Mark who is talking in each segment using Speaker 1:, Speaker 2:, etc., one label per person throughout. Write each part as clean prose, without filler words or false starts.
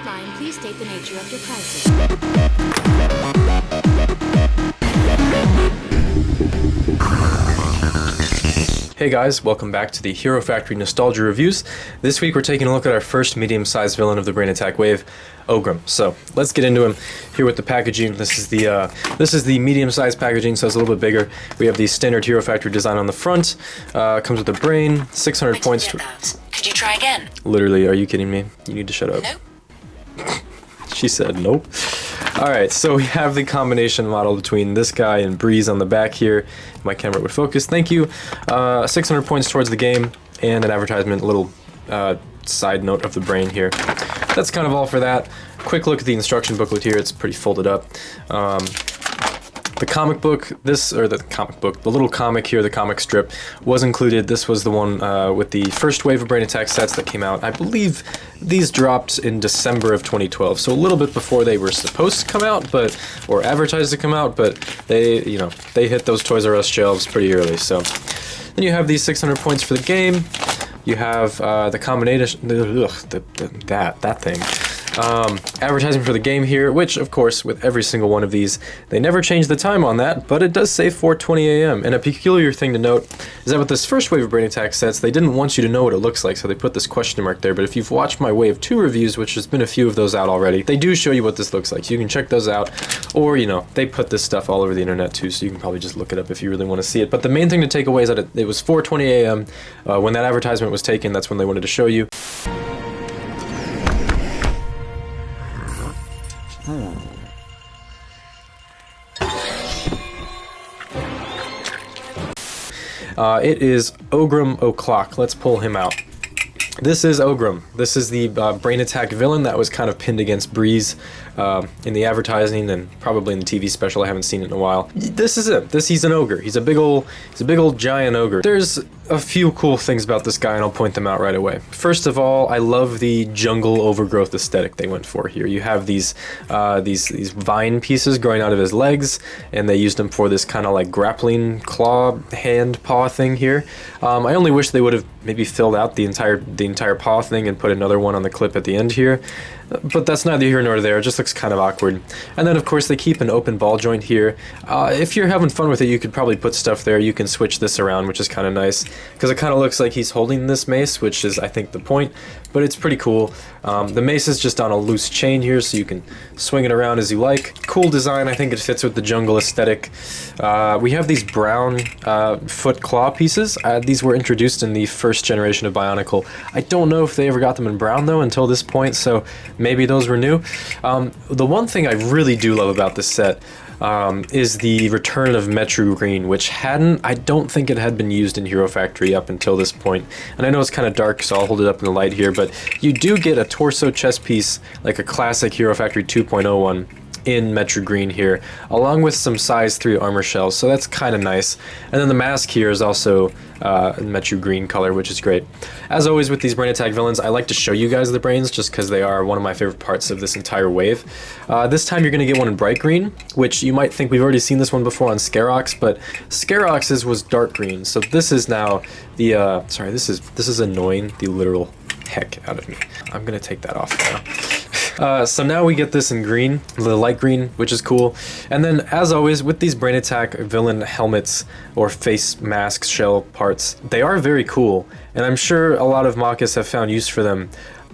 Speaker 1: line, please state the nature of your crisis.
Speaker 2: Hey guys, welcome back to the Hero Factory Nostalgia Reviews. This week we're taking a look at our first medium-sized villain of the Brain Attack wave, Ogrum. So let's get into him here with the packaging. This is the medium-sized packaging, so it's a little bit bigger. We have the standard Hero Factory design on the front. Comes with a brain, 600 points.
Speaker 3: Could you try again?
Speaker 2: Literally, are you kidding me? You need to shut up.
Speaker 3: Nope.
Speaker 2: She said nope. Alright, so we have the combination model between this guy and Breeze on the back here. My camera would focus, thank you. 600 points towards the game, and an advertisement, a little side note of the brain here. That's kind of all for that. Quick look at the instruction booklet here, it's pretty folded up. The comic book, the little comic here, the comic strip, was included. This was the one with the first wave of Brain Attack sets that came out. I believe these dropped in December of 2012, so a little bit before they were supposed to come out, or advertised to come out, but they hit those Toys R Us shelves pretty early. So then you have these 600 points for the game. You have the combination, that thing. Advertising for the game here, which of course with every single one of these, they never change the time on that, but it does say 4:20 a.m. And a peculiar thing to note is that with this first wave of Brain Attack sets, they didn't want you to know what it looks like, so they put this question mark there. But if you've watched my Wave 2 reviews, which has been a few of those out already, they do show you what this looks like, so you can check those out. Or, they put this stuff all over the internet too, so you can probably just look it up if you really want to see it. But the main thing to take away is that it was 4:20 a.m. When that advertisement was taken. That's when they wanted to show you. It is Ogrum O'Clock. Let's pull him out. This is Ogrum. This is the Brain Attack villain that was kind of pinned against Breeze in the advertising and probably in the TV special. I haven't seen it in a while. This is it. He's an ogre. He's a big old giant ogre. There's a few cool things about this guy, and I'll point them out right away. First of all, I love the jungle overgrowth aesthetic they went for here. You have these vine pieces growing out of his legs, and they used them for this kind of like grappling claw hand paw thing here. I only wish they would have maybe filled out the entire paw thing and put another one on the clip at the end here. But that's neither here nor there, it just looks kind of awkward. And then of course they keep an open ball joint here. If you're having fun with it, you could probably put stuff there. You can switch this around, which is kind of nice, because it kind of looks like he's holding this mace, which is I think the point, but it's pretty cool. The mace is just on a loose chain here, so you can swing it around as you like. Cool design, I think it fits with the jungle aesthetic. We have these brown foot claw pieces. These were introduced in the first generation of Bionicle. I don't know if they ever got them in brown though until this point, so maybe those were new. The one thing I really do love about this set is the return of Metro Green, which I don't think it had been used in Hero Factory up until this point. And I know it's kind of dark, so I'll hold it up in the light here, but you do get a torso chest piece, like a classic Hero Factory 2.0 one, in Metro Green here, along with some size 3 armor shells, so that's kind of nice. And then the mask here is also Metro Green color, which is great. As always with these Brain Attack villains, I like to show you guys the brains just because they are one of my favorite parts of this entire wave. This time you're going to get one in bright green, which you might think we've already seen this one before on Scarox, but Scarox's was dark green, so this is now the, sorry, this is annoying the literal heck out of me. I'm going to take that off now. So now we get this in green, the light green, which is cool. And then, as always, with these Brain Attack villain helmets or face masks, shell parts, they are very cool, and I'm sure a lot of Machas have found use for them.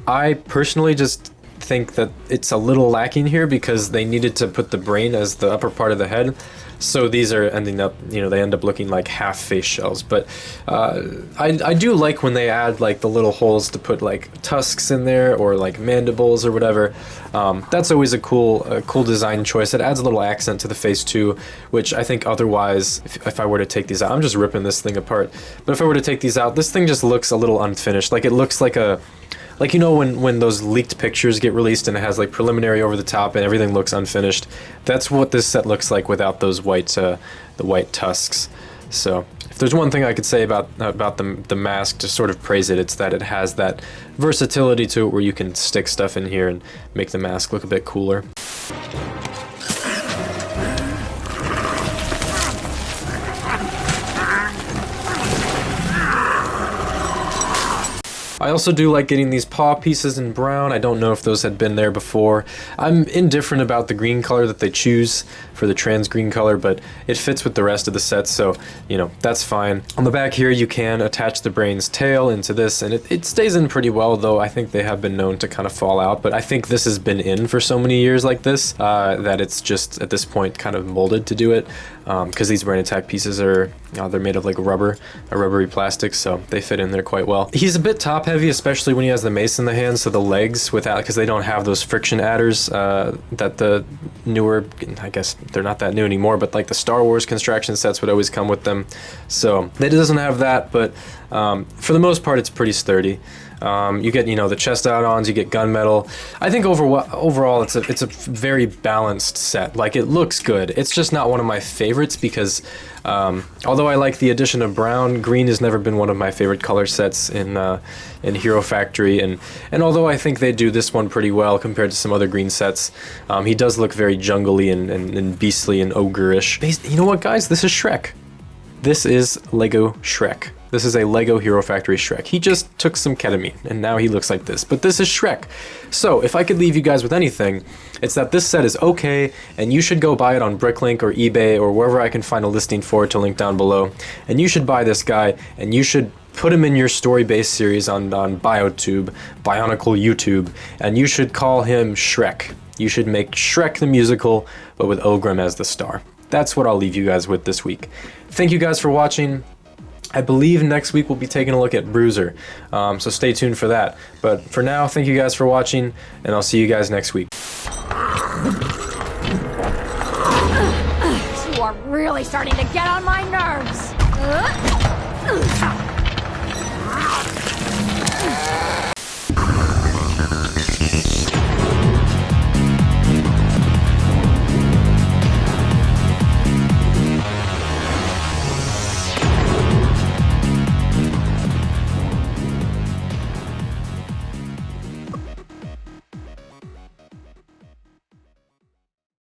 Speaker 2: I personally just think that it's a little lacking here because they needed to put the brain as the upper part of the head. So these are ending up, they end up looking like half face shells. But I do like when they add like the little holes to put like tusks in there or like mandibles or whatever. That's always a cool design choice. It adds a little accent to the face too, which I think otherwise, if I were to take these out, I'm just ripping this thing apart. But if I were to take these out, this thing just looks a little unfinished. Like it looks like when those leaked pictures get released and it has like preliminary over the top and everything looks unfinished. That's what this set looks like without those the white tusks. So if there's one thing I could say about the mask to sort of praise it, it's that it has that versatility to it where you can stick stuff in here and make the mask look a bit cooler. I also do like getting these paw pieces in brown. I don't know if those had been there before. I'm indifferent about the green color that they choose for the trans green color, but it fits with the rest of the set, so, you know, that's fine. On the back here, you can attach the brain's tail into this, and it stays in pretty well, though I think they have been known to kind of fall out, but I think this has been in for so many years like this, that it's just, at this point, kind of molded to do it, because these brain attack pieces are, they're made of like rubber, a rubbery plastic, so they fit in there quite well. He's a bit top heavy, especially when he has the mace in the hand, so the legs, without, because they don't have those friction adders that the newer, I guess they're not that new anymore, but like the Star Wars construction sets would always come with them, so it doesn't have that, but for the most part it's pretty sturdy. You get, you know, the chest add-ons, you get gunmetal. I think overall it's a very balanced set. Like, it looks good. It's just not one of my favorites because although I like the addition of brown, green has never been one of my favorite color sets in Hero Factory, and although I think they do this one pretty well compared to some other green sets, he does look very jungly and beastly and ogre-ish. You know what, guys? This is Shrek. This is Lego Shrek. This is a Lego Hero Factory Shrek. He just took some ketamine, and now he looks like this. But this is Shrek. So, if I could leave you guys with anything, it's that this set is okay, and you should go buy it on Bricklink or eBay or wherever I can find a listing for it to link down below. And you should buy this guy, and you should put him in your story-based series on BioTube, Bionicle YouTube, and you should call him Shrek. You should make Shrek the musical, but with Ogrum as the star. That's what I'll leave you guys with this week. Thank you guys for watching. I believe next week we'll be taking a look at Bruiser, so stay tuned for that. But for now, thank you guys for watching, and I'll see you guys next week.
Speaker 1: You are really starting to get on my nerves.